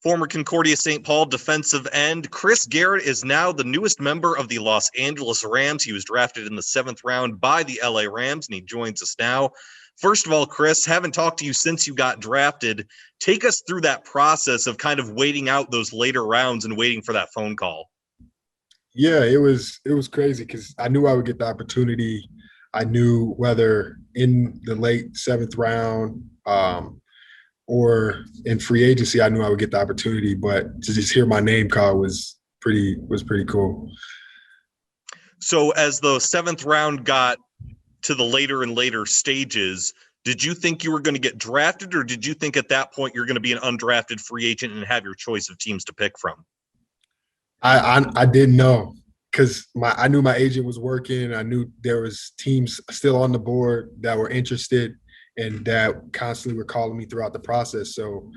Former Concordia-St. Paul defensive end Chris Garrett is now the newest member of the Los Angeles Rams. He was drafted in the 7th round by the LA Rams, and he joins us now. First of all, Chris, haven't talked to you since you got drafted. Take us through that process of kind of waiting out those later rounds and waiting for that phone call. Yeah, it was crazy because I knew I would get the opportunity. I knew whether in the late 7th round or in free agency, I knew I would get the opportunity. But to just hear my name called was pretty cool. So as the 7th round got to the later and later stages, did you think you were going to get drafted, or did you think at that point you're going to be an undrafted free agent and have your choice of teams to pick from? I didn't know because I knew my agent was working. I knew there was teams still on the board that were interested and that constantly were calling me throughout the process. So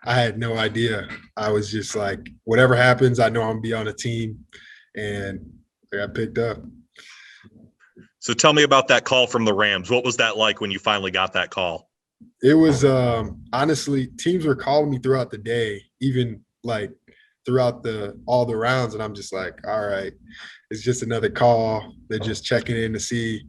I had no idea. I was just like, whatever happens, I know I'm gonna be on a team, and I got picked up. So tell me about that call from the Rams. What was that like when you finally got that call? It was honestly, teams were calling me throughout the day, even like throughout all the rounds, and I'm just like, all right, it's just another call. They're just checking in to see,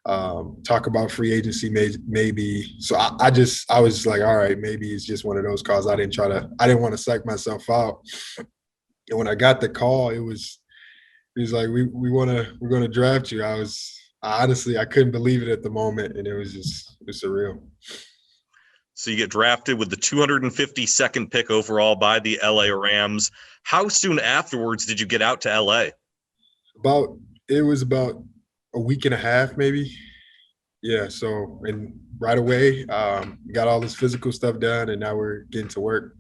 talk about free agency maybe. So I was like, all right, maybe it's just one of those calls. I didn't want to psych myself out. And when I got the call, it was like, we're gonna draft you. Honestly, I couldn't believe it at the moment, and it was surreal. So you get drafted with the 252nd pick overall by the LA Rams. How soon afterwards did you get out to LA? It was about a week and a half, maybe. Yeah. So, and right away, got all this physical stuff done, and now we're getting to work.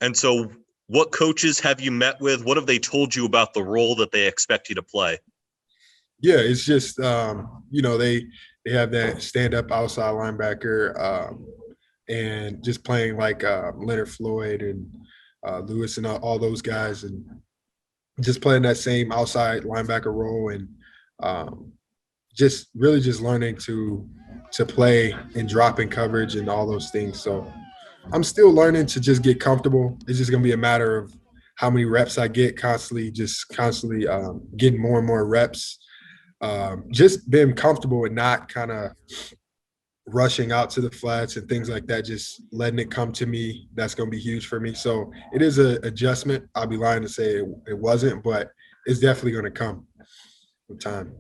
And so what coaches have you met with? What have they told you about the role that they expect you to play? Yeah, it's just, they have that stand-up outside linebacker, and just playing like Leonard Floyd and Lewis and all those guys, and just playing that same outside linebacker role, and just really just learning to play and drop in coverage and all those things. So I'm still learning to just get comfortable. It's just going to be a matter of how many reps I get, constantly getting more and more reps. Just being comfortable and not kind of rushing out to the flats and things like that, just letting it come to me. That's going to be huge for me. So it is an adjustment. I'll be lying to say it wasn't, but it's definitely going to come with time.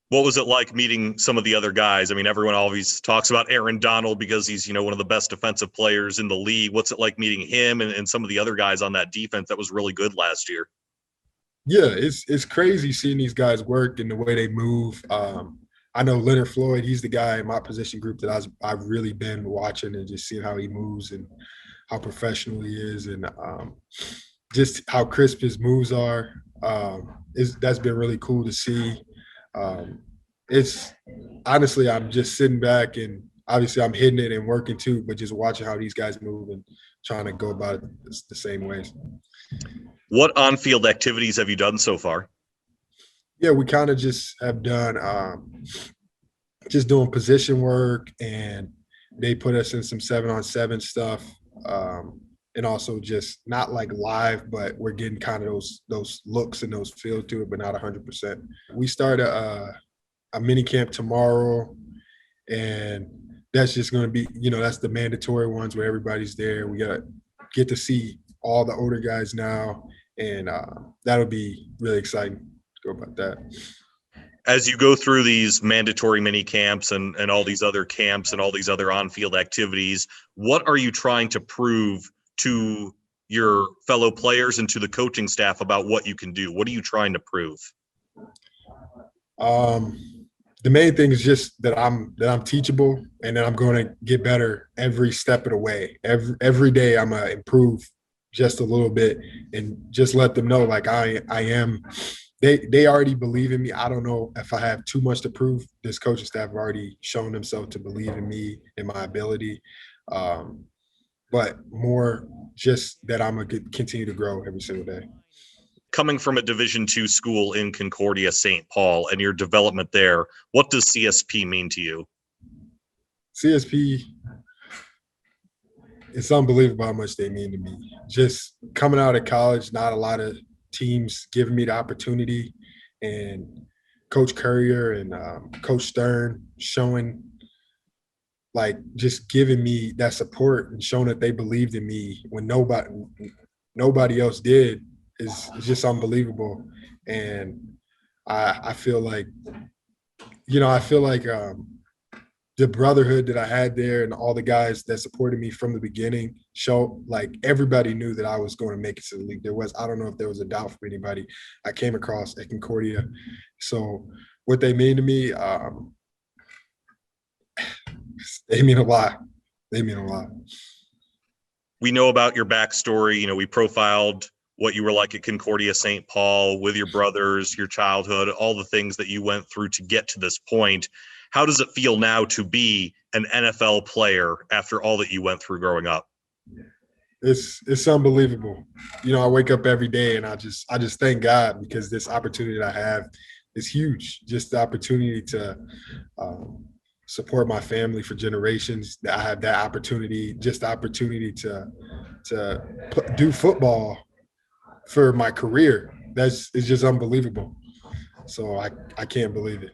What was it like meeting some of the other guys? I mean, everyone always talks about Aaron Donald because he's, one of the best defensive players in the league. What's it like meeting him and some of the other guys on that defense that was really good last year? Yeah, it's crazy seeing these guys work and the way they move. I know Leonard Floyd, he's the guy in my position group that I've really been watching and just seeing how he moves and how professional he is, and just how crisp his moves are. That's been really cool to see. It's honestly, I'm just sitting back, and obviously I'm hitting it and working too, but just watching how these guys move and trying to go about it the same ways. What on-field activities have you done so far? Yeah, we kind of just have done just doing position work, and they put us in some 7-on-7 stuff, and also just not like live, but we're getting kind of those looks and those feels to it, but not 100%. We start a mini camp tomorrow, and that's just going to be, that's the mandatory ones where everybody's there. We got to get to see all the older guys now, and that'll be really exciting to go about that. As you go through these mandatory mini camps and all these other camps and all these other on-field activities, what are you trying to prove to your fellow players and to the coaching staff about what you can do? What are you trying to prove? The main thing is just that I'm teachable, and that I'm going to get better every step of the way. Every day I'm going to improve just a little bit, and just let them know like I am. They already believe in me. I don't know if I have too much to prove. This coaching staff have already shown themselves to believe in me and my ability, but more just that I'm going to continue to grow every single day. Coming from a Division II school in Concordia-St. Paul and your development there, what does CSP mean to you? CSP it's unbelievable how much they mean to me. Just coming out of college, not a lot of teams giving me the opportunity, and Coach Currier and Coach Stern showing, like, just giving me that support and showing that they believed in me when nobody else did is just unbelievable. And I feel like, the brotherhood that I had there and all the guys that supported me from the beginning show, like, everybody knew that I was going to make it to the league. I don't know if there was a doubt for anybody I came across at Concordia. So what they mean to me, they mean a lot. They mean a lot. We know about your backstory. We profiled what you were like at Concordia-St. Paul with your brothers, your childhood, all the things that you went through to get to this point. How does it feel now to be an NFL player after all that you went through growing up? It's unbelievable. I wake up every day and I just thank God, because this opportunity that I have is huge. Just the opportunity to support my family for generations. That I have that opportunity, just the opportunity to do football for my career. It's just unbelievable. So I can't believe it.